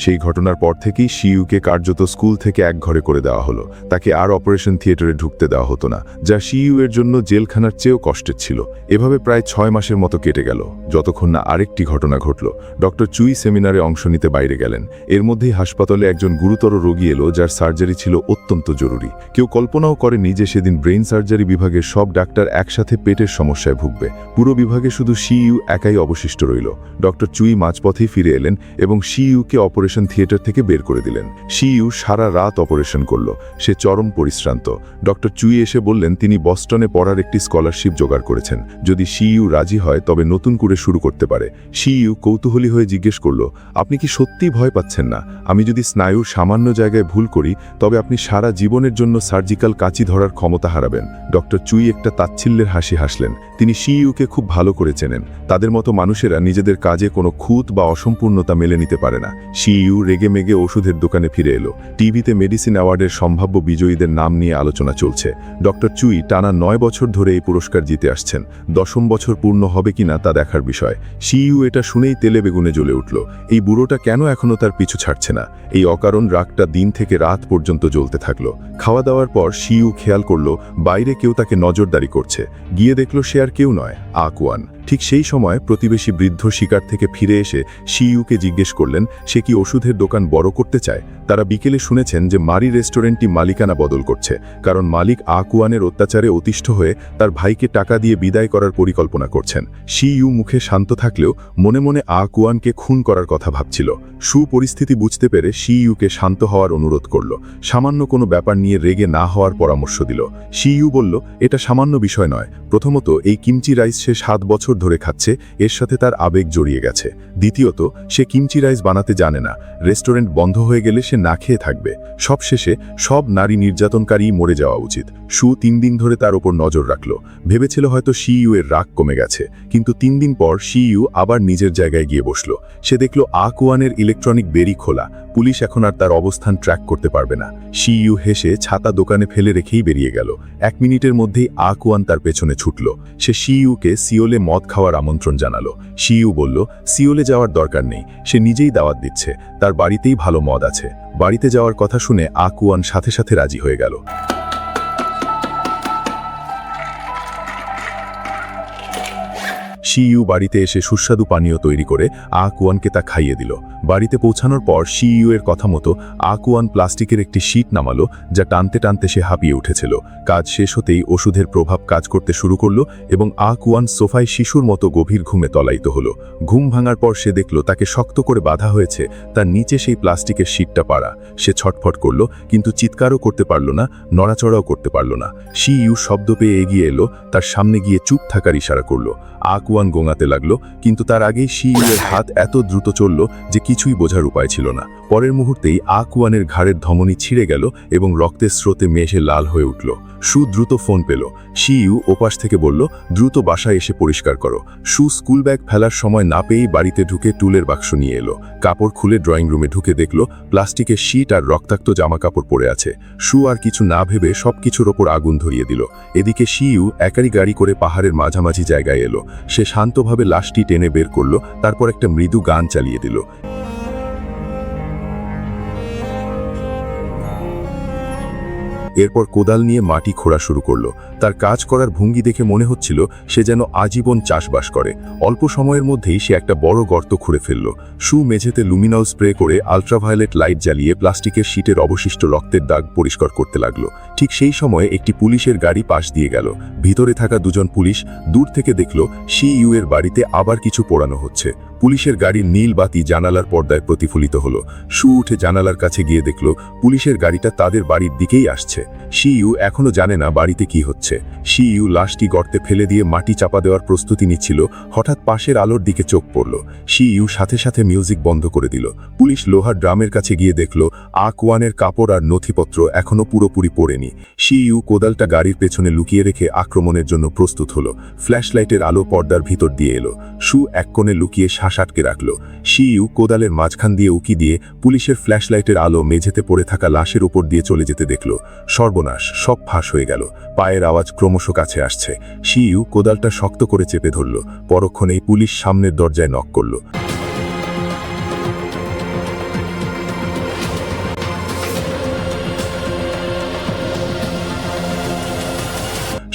সেই ঘটনার পর থেকেই সিইউকে কার্যত স্কুল থেকে এক ঘরে করে দেওয়া হলো। তাকে আর অপারেশন থিয়েটারে ঢুকতে দেওয়া হতো না, যা সিইউ এর জন্য জেলখানার চেয়েও কষ্টের ছিল। এভাবে প্রায় 6 মাসের মতো কেটে গেল, যতক্ষণ না আরেকটি ঘটনা ঘটল। ডক্টর চুই সেমিনারে অংশ নিতে বাইরে গেলেন। এর মধ্যেই হাসপাতালে একজন গুরুতর রোগী এলো, যার সার্জারি ছিল অত্যন্ত জরুরি। কেউ কল্পনাও করেনি যে সেদিন ব্রেইন সার্জারি বিভাগের সব ডাক্তার একসাথে পেটের সমস্যায় ভুগবে। পুরো বিভাগে শুধু সিইউ একাই অবশিষ্ট রইল। ডক্টর চুই মাঝপথেই ফিরে এলেন এবং সিইউকে অপারেশন থিয়েটার থেকে বের করে দিলেন। সিইউ সারা রাত অপারেশন করল। সে চরম পরিশ্রান্ত। ডক্টর চুই এসে বললেন তিনি বস্টনে পড়ার একটি স্কলারশিপ জোগাড় করেছেন। যদি সিইউ রাজি হয় তবে নতুন করে শুরু করতে পারে। সিইউ কৌতূহলী হয়ে জিজ্ঞেস করল, আপনি কি সত্যিই ভয় পাচ্ছেন না? আমি যদি স্নায়ুর সামান্য জায়গায় ভুল করি, তবে আপনি সারা জীবনের জন্য সার্জিক্যাল কাঁচি ধরার ক্ষমতা হারাবেন। ডক্টর চুই একটা তাচ্ছিল্যের হাসি হাসলেন। তিনি সিইউকে খুব ভালো করে চেনেন। তাদের মতো মানুষেরা নিজেদের কাজে কোনো খুঁত বা অসম্পূর্ণতা মেলে নিতে পারে না। সিইউ সিইউ রেগেমেগে ওষুধের দোকানে ফিরে এলো। টিভিতে মেডিসিন অ্যাওয়ার্ডের সম্ভাব্য বিজয়ীদের নাম নিয়ে আলোচনা চলছে। ডক্টর চুই টানা 9 বছর ধরে এই পুরস্কার জিতে আসছেন। 10ম বছর পূর্ণ হবে কিনা তা দেখার বিষয়। সিইউ এটা শুনেই তেলে বেগুনে জ্বলে উঠল। এই বুড়োটা কেন এখনো তার পিছু ছাড়ছে না? এই অকারণ রাগটা দিন থেকে রাত পর্যন্ত জ্বলতে থাকলো। খাওয়া দাওয়ার পর সিইউ খেয়াল করলো বাইরে কেউ তাকে নজরদারি করছে। গিয়ে দেখলো সে আর কেউ নয়, আকুয়ান। ঠিক সেই সময় প্রতিবেশী বৃদ্ধ শিকার থেকে ফিরে এসে সিইউকে জিজ্ঞেস করলেন সে কি ওষুধের দোকান বড় করতে চায়। তারা বিকেলে শুনেছেন যে মারি রেস্টুরেন্টটি মালিকানা বদল করছে, কারণ মালিক আকুয়ানের অত্যাচারে অতিষ্ঠ হয়ে তার ভাইকে টাকা দিয়ে বিদায় করার পরিকল্পনা করছেন। সিইউ মুখে শান্ত থাকলেও মনে মনে আকুয়ানকে খুন করার কথা ভাবছিল। সু পরিস্থিতি বুঝতে পেরে সিইউকে শান্ত হওয়ার অনুরোধ করল। সামান্য কোনো ব্যাপার নিয়ে রেগে না হওয়ার পরামর্শ দিল। সিইউ বলল এটা সামান্য বিষয় নয়। প্রথমত, এই কিমচি রাইস সে 7 বছর ধরে খাচ্ছে, এর সাথে তার আবেগ জড়িয়ে গেছে। দ্বিতীয়ত, সে কিমচি রাইস বানাতে জানে না। রেস্টুরেন্ট বন্ধ হয়ে গেলে সে না খেয়ে থাকবে। সবশেষে সব নারী নির্যাতনকারী মরে যাওয়া উচিত। সু 3 দিন ধরে তার ওপর নজর রাখল। ভেবেছিল হয়তো সিইউ এর রাগ কমে গেছে, কিন্তু 3 দিন পর সিইউ আবার নিজের জায়গায় গিয়ে বসল। সে দেখল আকুয়ানের ইলেকট্রনিক বেরি খোলা। পুলিশ এখন আর তার অবস্থান ট্র্যাক করতে পারবে না। সিইউ হেসে ছাতা দোকানে ফেলে রেখেই বেরিয়ে গেল। 1 মিনিটের মধ্যেই আকুয়ান তার পেছনে ছুটল। সে সিইউকে সিওলে মদ খাওয়ার আমন্ত্রণ জানালো। সিইউ বলল সিওলে যাওয়ার দরকার নেই, সে নিজেই দাওয়াত দিচ্ছে, তার বাড়িতেই ভালো মদ আছে। বাড়িতে যাওয়ার কথা শুনে আকুয়ান সাথে সাথে রাজি হয়ে গেল। সিইউ বাড়িতে এসে সুস্বাদু পানীয় তৈরি করে আকুয়ানকে তা খাইয়ে দিল। বাড়িতে পৌঁছানোর পর সিইউ এর কথা মতো আকুয়ান প্লাস্টিকের একটি শীট নামালো, যা টানতে টানতে সে হাঁপিয়ে উঠেছিল। কাজ শেষ হতেই ওষুধের প্রভাব কাজ করতে শুরু করলো এবং আকুয়ান সোফায় শিশুর মতো গভীর ঘুমে তলায়িত হলো। ঘুম ভাঙার পর সে দেখল তাকে শক্ত করে বাঁধা হয়েছে, তার নিচে সেই প্লাস্টিকের শীটটা পাড়া। সে ছটফট করল, কিন্তু চিৎকারও করতে পারল না, নড়াচড়াও করতে পারল না। সিইউ শব্দ পেয়ে এগিয়ে এলো, তার সামনে গিয়ে চুপ থাকার ইশারা করল। আকুয়ান গোঙাতে লাগলো, কিন্তু তার আগেই সিইউ এর হাত এত দ্রুত চলল যে কিছুই বোঝার উপায় ছিল না। পরের মুহূর্তেই আকুয়ানের ঘাড়ের ধমনী ছিঁড়ে গেল এবং রক্তের স্রোতে মেশে লাল হয়ে উঠল। সু দ্রুত ফোন পেল। সিইউ ওপাশ থেকে বলল দ্রুত বাসায় এসে পরিষ্কার করো। সু স্কুল ব্যাগ ফেলার সময় না পেয়েই বাড়িতে ঢুকে টুলের বাক্স নিয়ে এলো। কাপড় খুলে ড্রয়িং রুমে ঢুকে দেখল প্লাস্টিকের শীট আর রক্তাক্ত জামা কাপড় পরে আছে। সু আর কিছু না ভেবে সবকিছুর ওপর আগুন ধরিয়ে দিল। এদিকে সিইউ একারই গাড়ি করে পাহাড়ের মাঝামাঝি জায়গায় এলো। সে শান্তভাবে লাশটি টেনে বের করলো, তারপর একটা মৃদু গান চালিয়ে দিল। এরপর কোদাল নিয়ে মাটি খোঁড়া শুরু করলো। তার কাজ করার ভঙ্গি দেখে মনে হচ্ছিল সে যেন আজীবন চাষবাস করে। অল্প সময়ের মধ্যেই সে একটা বড় গর্ত খুঁড়ে ফেলল। সু মেঝেতে লুমিনল স্প্রে করে আলট্রাভায়োলেট লাইট জ্বালিয়ে প্লাস্টিকের শীটের অবশিষ্ট রক্তের দাগ পরিষ্কার করতে লাগলো। ঠিক সেই সময়ে একটি পুলিশের গাড়ি পাশ দিয়ে গেল। ভিতরে থাকা 2 জন পুলিশ দূর থেকে দেখল সিইউ এর বাড়িতে আবার কিছু পোড়ানো হচ্ছে। পুলিশের গাড়ির নীল বাতি জানালার পর্দায় প্রতিফলিত হলো। সু উঠে জানালার কাছে গিয়ে দেখল পুলিশের গাড়িটা তাদের বাড়ির দিকেই আসছে। সিইউ এখনো জানে না বাড়িতে কি হচ্ছে। সিইউ লাশটি গর্তে ফেলে দিয়ে মাটি চাপা দেওয়ার প্রস্তুতি নিচ্ছিল, হঠাৎ পাশের আলোর দিকে চোখ পড়ল। সিইউ সাথে সাথে মিউজিক বন্ধ করে দিল। পুলিশ লোহার ড্রামের কাছে গিয়ে দেখল আকুয়ানের কাপড় আর নথিপত্র এখনো পুরোপুরি পড়েনি। সিইউ কোদালটা গাড়ির পেছনে লুকিয়ে রেখে আক্রমণের জন্য প্রস্তুত হলো। ফ্ল্যাশলাইটের আলো পর্দার ভিতর দিয়ে এলো। সু এক কোণে লুকিয়ে শ্বাস আটকে রাখল। সিইউ কোদালের মাঝখান দিয়ে উকি দিয়ে পুলিশের ফ্ল্যাশলাইটের আলো মেঝেতে পড়ে থাকা লাশের উপর দিয়ে চলে যেতে দেখল। সর্বনাশ, সব ফাঁস হয়ে গেল। পায়ের আওয়াজ ক্রমশ কাছে আসছে। সিইউ কোদালটা শক্ত করে চেপে ধরল। পরক্ষণেই পুলিশ সামনের দরজায় নক করল।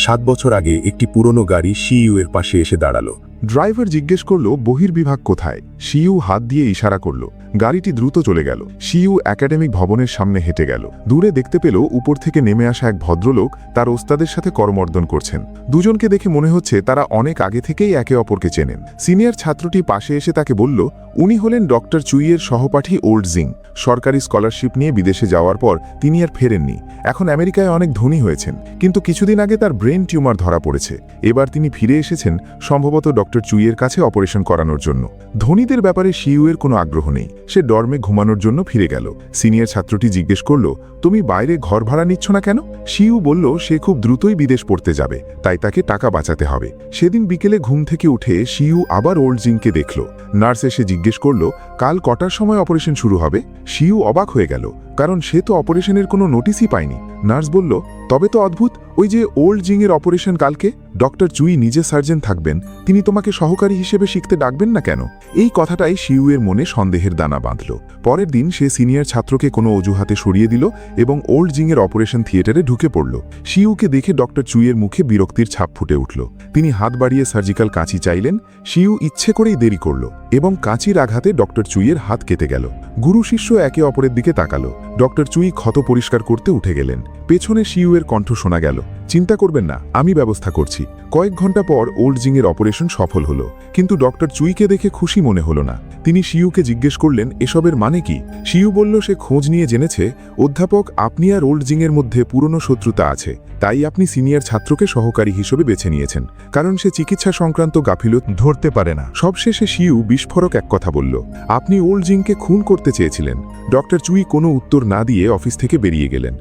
7 বছর আগে একটি পুরনো গাড়ি সিইউ এর পাশে এসে দাঁড়ালো। ড্রাইভার জিজ্ঞেস করল বহির্বিভাগ কোথায়। সিইউ হাত দিয়ে ইশারা করল। গাড়িটি দ্রুত চলে গেল। সিইউ একাডেমিক ভবনের সামনে হেঁটে গেল। দূরে দেখতে পেল উপর থেকে নেমে আসা এক ভদ্রলোক তার ওস্তাদের সাথে করমর্দন করছেন। দুজনকে দেখে মনে হচ্ছে তারা অনেক আগে থেকেই একে অপরকে চেনেন। সিনিয়র ছাত্রটি পাশে এসে তাকে বলল উনি হলেন ডক্টর চুইয়ের সহপাঠী ওল্ড জিং। সরকারি স্কলারশিপ নিয়ে বিদেশে যাওয়ার পর তিনি আর ফেরেননি। এখন আমেরিকায় অনেক ধনী হয়েছেন, কিন্তু কিছুদিন আগে তার ব্রেন টিউমার ধরা পড়েছে। এবার তিনি ফিরে এসেছেন সম্ভবত ডক্টর চুইয়ের কাছে অপারেশন করানোর জন্য। ধনীদের ব্যাপারে সিইউ এর কোনো আগ্রহ নেই। সে ডর্মে ঘুমানোর জন্য ফিরে গেল। সিনিয়র ছাত্রটি জিজ্ঞেস করল, তুমি বাইরে ঘর ভাড়া নিচ্ছ না কেন? শিউ বলল সে খুব দ্রুতই বিদেশ পড়তে যাবে, তাই তাকে টাকা বাঁচাতে হবে। সেদিন বিকেলে ঘুম থেকে উঠে শিউ আবার ওল্ড জিংকে দেখল। নার্স এসে জিজ্ঞেস করল, কাল কটার সময় অপারেশন শুরু হবে? শিউ অবাক হয়ে গেল, কারণ সে তো অপারেশনের কোনো নোটিশই পায়নি। নার্স বলল, তবে তো অদ্ভুত, ওই যে ওল্ড জিংয়ের অপারেশন কালকে, ডক্টর চুই নিজে সার্জন থাকবেন, তিনি তোমাকে সহকারী হিসেবে শিখতে ডাকবেন না কেন? এই কথাটাই শিউয়ের মনে সন্দেহের দানা বাঁধল। পরের দিন সে সিনিয়র ছাত্রকে কোনো অজুহাতে সরিয়ে দিল এবং ওল্ড জিংয়ের অপারেশন থিয়েটারে ঢুকে পড়ল। শিউকে দেখে ডক্টর চুইয়ের মুখে বিরক্তির ছাপ ফুটে উঠল। তিনি হাত বাড়িয়ে সার্জিক্যাল কাঁচি চাইলেন। শিউ ইচ্ছে করেই দেরি করল এবং কাঁচির আঘাতে ডক্টর চুইয়ের হাত কেটে গেল। গুরু শিষ্য একে অপরের দিকে তাকালো। ডক্টর চুই ক্ষত পরিষ্কার করতে উঠে গেলেন। পেছনে শিউয়ের কণ্ঠ শোনা গেল, চিন্তা করবেন না, আমি ব্যবস্থা করছি। কয়েক ঘন্টা পর ওল্ড জিংয়ের অপারেশন সফল হলো, কিন্তু ডক্টর চুইকে দেখে খুশি মনে হলো না। তিনি শিউকে জিজ্ঞেস করলেন, এসবের মানে কি? শিউ বলল সে খোঁজ নিয়ে জেনেছে, অধ্যাপক, আপনি আর ওল্ড জিংয়ের মধ্যে পুরনো শত্রুতা আছে, তাই আপনি সিনিয়র ছাত্রকে সহকারী হিসেবে বেছে নিয়েছেন, কারণ সে চিকিৎসা সংক্রান্ত গাফিলত ধরতে পারে না। সবশেষে শিউ বিস্ফোরক এক কথা বলল, আপনি ওল্ড জিংকে খুন করতে চেয়েছিলেন। ডক্টর চুই কোনো উত্তর না দিয়ে অফিস থেকে বেরিয়ে গেলেন।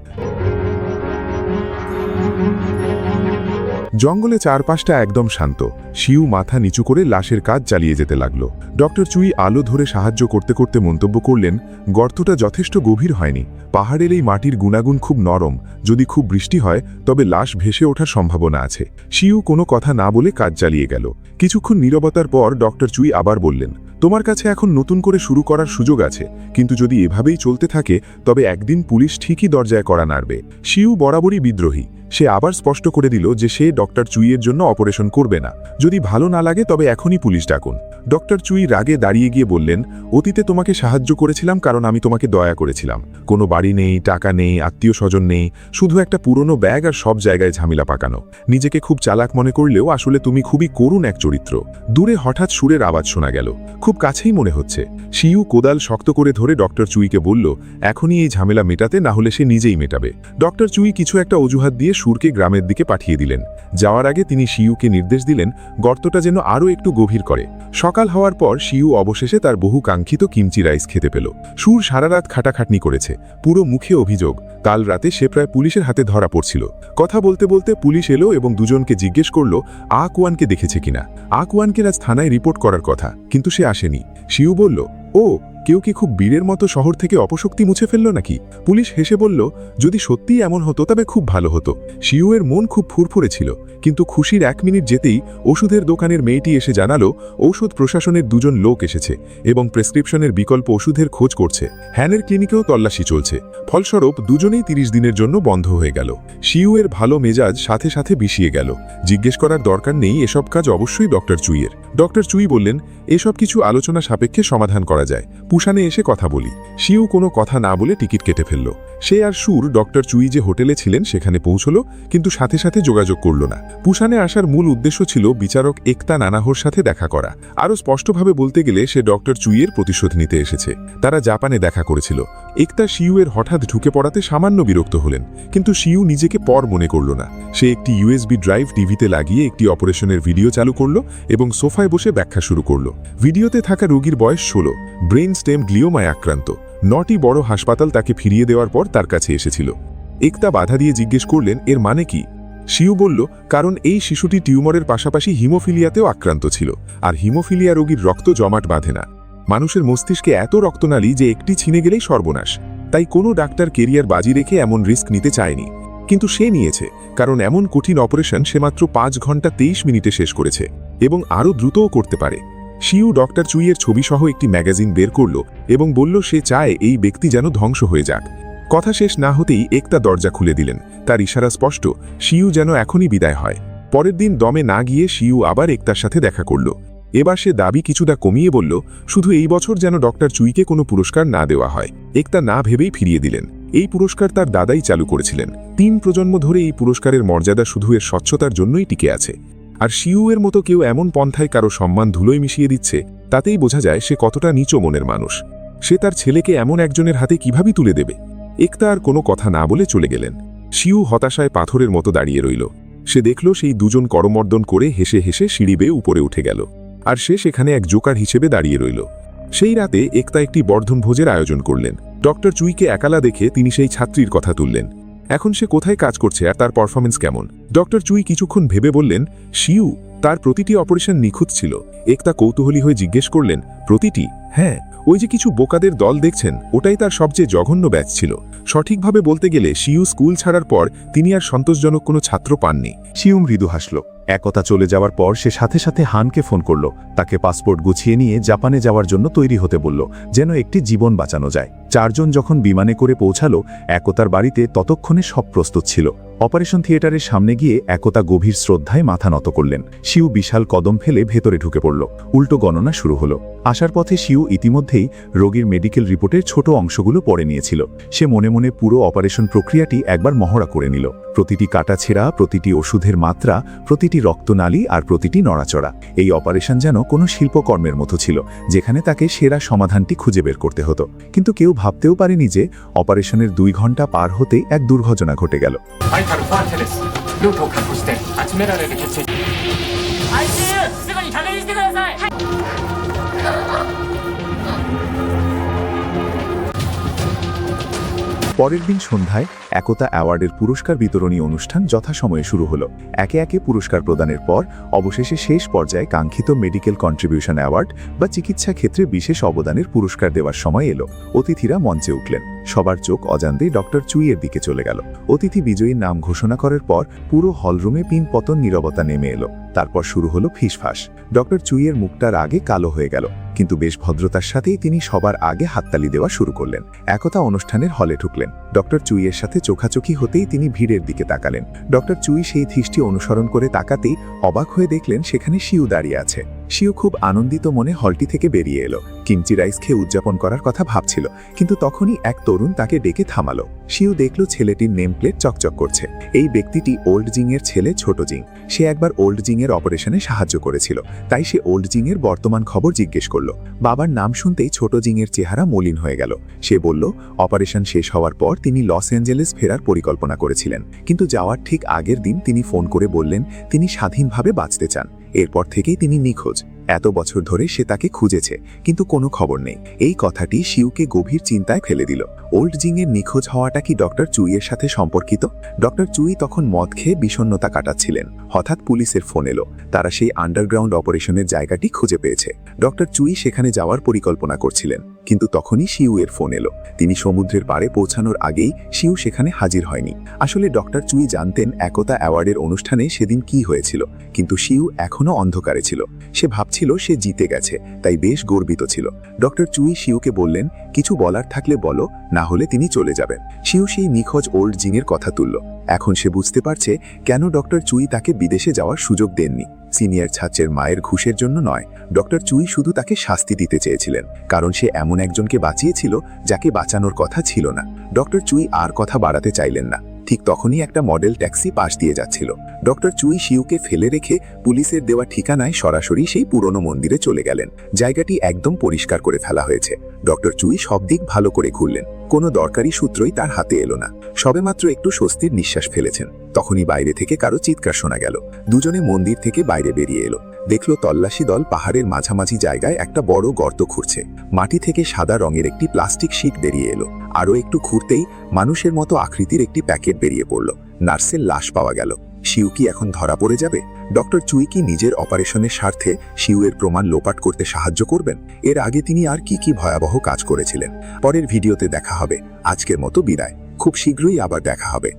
জঙ্গলে চারপাশটা একদম শান্ত। শিউ মাথা নিচু করে লাশের কাজ চালিয়ে যেতে লাগল। ডক্টর চুই আলো ধরে সাহায্য করতে করতে মন্তব্য করলেন, গর্তটা যথেষ্ট গভীর হয়নি। পাহাড়ের এই মাটির গুণাগুণ খুব নরম, যদি খুব বৃষ্টি হয় তবে লাশ ভেসে ওঠার সম্ভাবনা আছে। শিউ কোনো কথা না বলে কাজ চালিয়ে গেল। কিছুক্ষণ নীরবতার পর ডক্টর চুই আবার বললেন, তোমার কাছে এখন নতুন করে শুরু করার সুযোগ আছে, কিন্তু যদি এভাবেই চলতে থাকে তবে একদিন পুলিশ ঠিকই দরজায় কড়া নাড়বে। শিউ বরাবরই বিদ্রোহী। সে আবার স্পষ্ট করে দিল যে সে ডক্টর চুইয়ের জন্য অপারেশন করবে না। যদি ভালো না লাগে তবে এখনই পুলিশ ডাকুন। ডক্টর চুই রাগে দাঁড়িয়ে গিয়ে বললেন, অতীতে তোমাকে সাহায্য করেছিলাম কারণ আমি তোমাকে দয়া করেছিলাম। কোনো বাড়ি নেই, টাকা নেই, আত্মীয় স্বজন নেই, শুধু একটা পুরনো ব্যাগ আর সব জায়গায় ঝামেলা পাকানো। নিজেকে খুব চালাক মনে করলেও আসলে তুমি খুবই করুণ এক চরিত্র। দূরে হঠাৎ সুরের আওয়াজ শোনা গেল, খুব কাছেই মনে হচ্ছে। শিউ কোদাল শক্ত করে ধরে ডক্টর চুইকে বলল, এখনই এই ঝামেলা মেটাতে, না হলে সে নিজেই মেটাবে। ডক্টর চুই কিছু একটা অজুহাত দিয়ে সুরকে গ্রামের দিকে পাঠিয়ে দিলেন। যাওয়ার আগে তিনি শিউকে নির্দেশ দিলেন গর্তটা যেন আরও একটু গভীর করে। সকাল হওয়ার পর শিউ অবশেষে তার বহু কাঙ্ক্ষিত কিমচি রাইস খেতে পেল। সুর সারা রাত খাটাখাটনি করেছে, পুরো মুখে অভিযোগ। কাল রাতে সে প্রায় পুলিশের হাতে ধরা পড়ছিল। কথা বলতে বলতে পুলিশ এলো এবং দুজনকে জিজ্ঞেস করল আকুয়ানকে দেখেছে কিনা। আকুয়ানকে আজ থানায় রিপোর্ট করার কথা, কিন্তু সে আসেনি। শিউ বলল, ও, কেউ কি খুব বীরের মতো শহর থেকে অপশক্তি মুছে ফেলল নাকি? পুলিশ হেসে বলল, যদি সত্যিই এমন হতো তবে খুব ভালো হতো। শিউয়ের মন খুব ফুরফুরে ছিল, কিন্তু খুশির 1 মিনিট যেতেই ওষুধের দোকানের মেয়েটি এসে জানালো ঔষধ প্রশাসনের 2 জন লোক এসেছে এবং প্রেসক্রিপশনের বিকল্প ওষুধের খোঁজ করছে। হ্যানের ক্লিনিকেও তল্লাশি চলছে। ফলস্বরূপ দুজনেই 30 দিনের জন্য বন্ধ হয়ে গেল। শিউয়ের ভালো মেজাজ সাথে সাথে বিষিয়ে গেল। জিজ্ঞেস করার দরকার নেই, এসব কাজ অবশ্যই ডক্টর চুইয়ের। ডক্টর চুই বললেন, এসব কিছু আলোচনা সাপেক্ষে সমাধান করা যায়, পুসানে এসে কথা বলি। শিউ কোনো কথা না বলে টিকিট কেটে ফেলল। সে আর সুর ডক্টর চুই যে হোটেলে ছিলেন সেখানে পৌঁছল, কিন্তু সাথে সাথে যোগাযোগ করল না। পুসানে আসার মূল উদ্দেশ্য ছিল বিচারক একতা নানাহোর সাথে দেখা করা। আরও স্পষ্টভাবে বলতে গেলে সে ডক্টর চুইয়ের প্রতিশোধ নিতে এসেছে। তারা জাপানে দেখা করেছিল। একতা শিউয়ের হঠাৎ ঢুকে পড়াতে সামান্য বিরক্ত হলেন, কিন্তু শিউ নিজেকে পর মনে করল না। সে একটি USB ড্রাইভ টিভিতে লাগিয়ে একটি অপারেশনের ভিডিও চালু করল এবং সোফায় বসে ব্যাখ্যা শুরু করল। ভিডিওতে থাকা রোগীর বয়স 16, ব্রেন স্টেম গ্লিওমায় আক্রান্ত। 9টি বড় হাসপাতাল তাকে ফিরিয়ে দেওয়ার পর তার কাছে এসেছিল। একতা বাধা দিয়ে জিজ্ঞেস করলেন, এর মানে কি? শিউ বলল, কারণ এই শিশুটি টিউমারের পাশাপাশি হিমোফিলিয়াতেও আক্রান্ত ছিল, আর হিমোফিলিয়া রোগীর রক্ত জমাট বাঁধে না। মানুষের মস্তিষ্কে এত রক্তনালী যে একটি ছিনে গেলেই সর্বনাশ। তাই কোনো ডাক্তার কেরিয়ার বাজি রেখে এমন রিস্ক নিতে চায়নি, কিন্তু সে নিয়েছে, কারণ এমন কঠিন অপারেশন সে মাত্র 5 ঘন্টা 23 মিনিটে শেষ করেছে এবং আরও দ্রুতও করতে পারে। শিউ ডক্টর চুইয়ের ছবি সহ একটি ম্যাগাজিন বের করল এবং বলল সে চায় এই ব্যক্তি যেন ধ্বংস হয়ে যাক। কথা শেষ না হতেই একতা দরজা খুলে দিলেন। তার ইশারা স্পষ্ট, শিউ যেন এখনই বিদায় হয়। পরের দিন দমে না গিয়ে শিউ আবার একতার সাথে দেখা করল। এবার সে দাবি কিছুটা কমিয়ে বলল, শুধু এই বছর যেন ডক্টর চুইকে কোনো পুরস্কার না দেওয়া হয়। একতা না ভেবেই ফিরিয়ে দিলেন। এই পুরস্কার তার দাদাই চালু করেছিলেন। 3 প্রজন্ম ধরে এই পুরস্কারের মর্যাদা শুধু এর স্বচ্ছতার জন্যই টিকে আছে। আর শিউয়ের মতো কেউ এমন পন্থায় কারো সম্মান ধুলোয় মিশিয়ে দিচ্ছে, তাতেই বোঝা যায় সে কতটা নীচ মনের মানুষ। সে তার ছেলেকে এমন একজনের হাতে কিভাবে তুলে দেবে? একতা আর কোনো কথা না বলে চলে গেলেন। শিউ হতাশায় পাথরের মতো দাঁড়িয়ে রইল। সে দেখল সেই 2 জন করমর্দন করে হেসে হেসে সিঁড়ি বেয়ে উপরে উঠে গেল, আর সে সেখানে এক জোকার হিসেবে দাঁড়িয়ে রইল। সেই রাতে একতা একটি বর্ধন ভোজের আয়োজন করলেন। ডক্টর চুইকে একালা দেখে তিনি সেই ছাত্রীর কথা তুললেন। এখন সে কোথায় কাজ করছে আর তার পারফরমেন্স কেমন। ডক্টর চুই কিছুক্ষণ ভেবে বললেন, শিউ, তার প্রতিটি অপারেশন নিখুঁত ছিল। একতা কৌতূহলী হয়ে জিজ্ঞেস করলেন, প্রতিটি? হ্যাঁ, ওই যে কিছু বোকাদের দল দেখছেন, ওটাই তার সবচেয়ে জঘন্য ব্যাচ ছিল। সঠিকভাবে বলতে গেলে শিউ স্কুল ছাড়ার পর তিনি আর সন্তোষজনক কোনো ছাত্র পাননি। শিউ মৃদু হাসল। একতা চলে যাওয়ার পর সে সাথে সাথে হানকে ফোন করল। তাকে পাসপোর্ট গুছিয়ে নিয়ে জাপানে যাওয়ার জন্য তৈরি হতে বলল, যেন একটি জীবন বাঁচানো যায়। 4 জন যখন বিমানে করে পৌঁছালো, একতার বাড়িতে ততক্ষণে সব প্রস্তুত ছিল। অপারেশন থিয়েটারের সামনে গিয়ে একতা গভীর শ্রদ্ধায় মাথা নত করলেন। শিউ বিশাল কদম ফেলে ভেতরে ঢুকে পড়ল। উল্টো গণনা শুরু হলো। আসার পথে শিউ ইতিমধ্যেই রোগীর মেডিকেল রিপোর্টের ছোট অংশগুলো পড়ে নিয়েছিল। সে মনে মনে পুরো অপারেশন প্রক্রিয়াটি একবার মহড়া করে নিল। প্রতিটি কাটাছেঁড়া, প্রতিটি ওষুধের মাত্রা, প্রতিটি রক্তনালী আর প্রতিটি নড়াচড়া। এই অপারেশন যেন কোনো শিল্পকর্মের মতো ছিল, যেখানে তাকে সেরা সমাধানটি খুঁজে বের করতে হতো। কিন্তু কেউ ভাবতেও পারেনি যে অপারেশনের 2 ঘন্টা পার হতেই এক দুর্ঘটনা ঘটে গেল। পরের দিন সন্ধ্যায় একতা অ্যাওয়ার্ডের পুরস্কার বিতরণী অনুষ্ঠান যথাসময়ে শুরু হলো। একে একে পুরস্কার প্রদানের পর অবশেষে শেষ পর্যায়ে কাঙ্ক্ষিত মেডিকেল কন্ট্রিবিউশন অ্যাওয়ার্ড বা চিকিৎসা ক্ষেত্রে বিশেষ অবদানের পুরস্কার দেওয়ার সময় এলো। অতিথিরা মঞ্চে উঠলেন। সবার চোখ অজান্তেই ডক্টর চুইয়ের দিকে চলে গেল। অতিথি বিজয়ীর নাম ঘোষণা করার পর পুরো হলরুমে পিনপতন নীরবতা নেমে এলো। তারপর শুরু হলো ফিসফাস। ডক্টর চুইয়ের মুখটার আগে কালো হয়ে গেল, কিন্তু বেশ ভদ্রতার সাথেই তিনি সবার আগে হাততালি দেওয়া শুরু করলেন। একতা অনুষ্ঠানের হলে ঢুকলেন। ডক্টর চুইয়ের সাথে চোখাচোখি হতেই তিনি ভিড়ের দিকে তাকালেন। ডক্টর চুই সেই দৃষ্টি অনুসরণ করে তাকাতেই অবাক হয়ে দেখলেন সেখানে শিউ দাঁড়িয়ে আছে। শিউ খুব আনন্দিত মনে হলটি থেকে বেরিয়ে এলো। কিমচি রাইস খেয়ে উদযাপন করার কথা ভাবছিল, কিন্তু তখনই এক তরুণ তাকে ডেকে থামালো। শিউ দেখল ছেলেটির নেম প্লেট চকচক করছে। এই ব্যক্তিটি ওল্ড জিংয়ের ছেলে ছোট জিং। সে একবার ওল্ড জিংয়ের অপারেশনে সাহায্য করেছিল, তাই সে ওল্ড জিংয়ের বর্তমান খবর জিজ্ঞেস করলো। বাবার নাম শুনতেই ছোট জিংয়ের চেহারা মলিন হয়ে গেল। সে বলল, অপারেশন শেষ হওয়ার পর তিনি লস অ্যাঞ্জেলেস ফেরার পরিকল্পনা করেছিলেন, কিন্তু যাওয়ার ঠিক আগের দিন তিনি ফোন করে বললেন তিনি স্বাধীনভাবে বাঁচতে চান। এরপর থেকেই তিনি নিখোঁজ। এত বছর ধরে সে তাকে খুঁজেছে, কিন্তু কোনো খবর নেই। এই কথাটি শিউকে গভীর চিন্তায় ফেলে দিল। ওল্ড জিংয়ের নিখোঁজ হওয়াটা কি ডক্টর চুইয়ের সাথে সম্পর্কিত? ডক্টর চুই তখন মদ খেয়ে বিষণ্ণতা কাটাচ্ছিলেন। হঠাৎ পুলিশের ফোন এলো। তারা সেই আন্ডারগ্রাউন্ড অপারেশনের জায়গাটি খুঁজে পেয়েছে। ডক্টর চুই সেখানে যাওয়ার পরিকল্পনা করছিলেন, কিন্তু তখনই শিউ এর ফোন এলো। তিনি সমুদ্রের পাড়ে পৌঁছানোর আগেই শিউ সেখানে হাজির হয়নি। আসলে ডক্টর চুই জানতেন একতা অ্যাওয়ার্ডের অনুষ্ঠানে সেদিন কি হয়েছিল, কিন্তু শিউ এখনো অন্ধকারে ছিল। সে ভাবছিল সে জিতে গেছে, তাই বেশ গর্বিত ছিল। ডক্টর চুই শিউকে বললেন, কিছু বলার থাকলে বলো, না হলে তিনি চলে যাবেন। শিউ সেই নিখোঁজ ওল্ড জিংয়ের কথা তুলল। এখন সে বুঝতে পারছে কেন ডক্টর চুই তাকে বিদেশে যাওয়ার সুযোগ দেননি। সিনিয়র ছাত্রের মায়ের ঘুষের জন্য নয়, ডক্টর চুই শুধু তাকে শাস্তি দিতে চেয়েছিলেন, কারণ সে এমন একজনকে বাঁচিয়েছিল যাকে বাঁচানোর কথা ছিল না। ডক্টর চুই আর কথা বাড়াতে চাইলেন না। ঠিক তখনই একটা মডেল ট্যাক্সি পাশ দিয়ে যাচ্ছিল। ডক্টর চুই শিউকে ফেলে রেখে পুলিশের দেওয়া ঠিকানায় সরাসরি সেই পুরনো মন্দিরে চলে গেলেন। জায়গাটি একদম পরিষ্কার করে ফেলা হয়েছে। ডক্টর চুই সব দিক ভালো করে ঘুরলেন। কোনো দরকারি সূত্রই তার হাতে এলো না। সবেমাত্র একটু স্বস্তির নিঃশ্বাস ফেলেছেন, তখনই বাইরে থেকে কারো চিৎকার শোনা গেল। দুজনে মন্দির থেকে বাইরে বেরিয়ে এলো। দেখল তল্লাশি দল পাহাড়ের মাঝামাঝি জায়গায় একটা বড় গর্ত খুঁড়ছে। মাটি থেকে সাদা রঙের একটি প্লাস্টিক শীট বেরিয়ে এলো। আরও একটু খুঁড়তেই মানুষের মতো আকৃতির একটি প্যাকেট বেরিয়ে পড়ল। নার্সের লাশ পাওয়া গেল। শিউ কি এখন ধরা পড়ে যাবে? ডক্টর চুই কি নিজের অপারেশনের স্বার্থে শিউয়ের প্রমাণ লোপাট করতে সাহায্য করবেন? এর আগে তিনি আর কি কি ভয়াবহ কাজ করেছিলেন? পরের ভিডিওতে দেখা হবে। আজকের মতো বিদায়। খুব শীঘ্রই আবার দেখা হবে।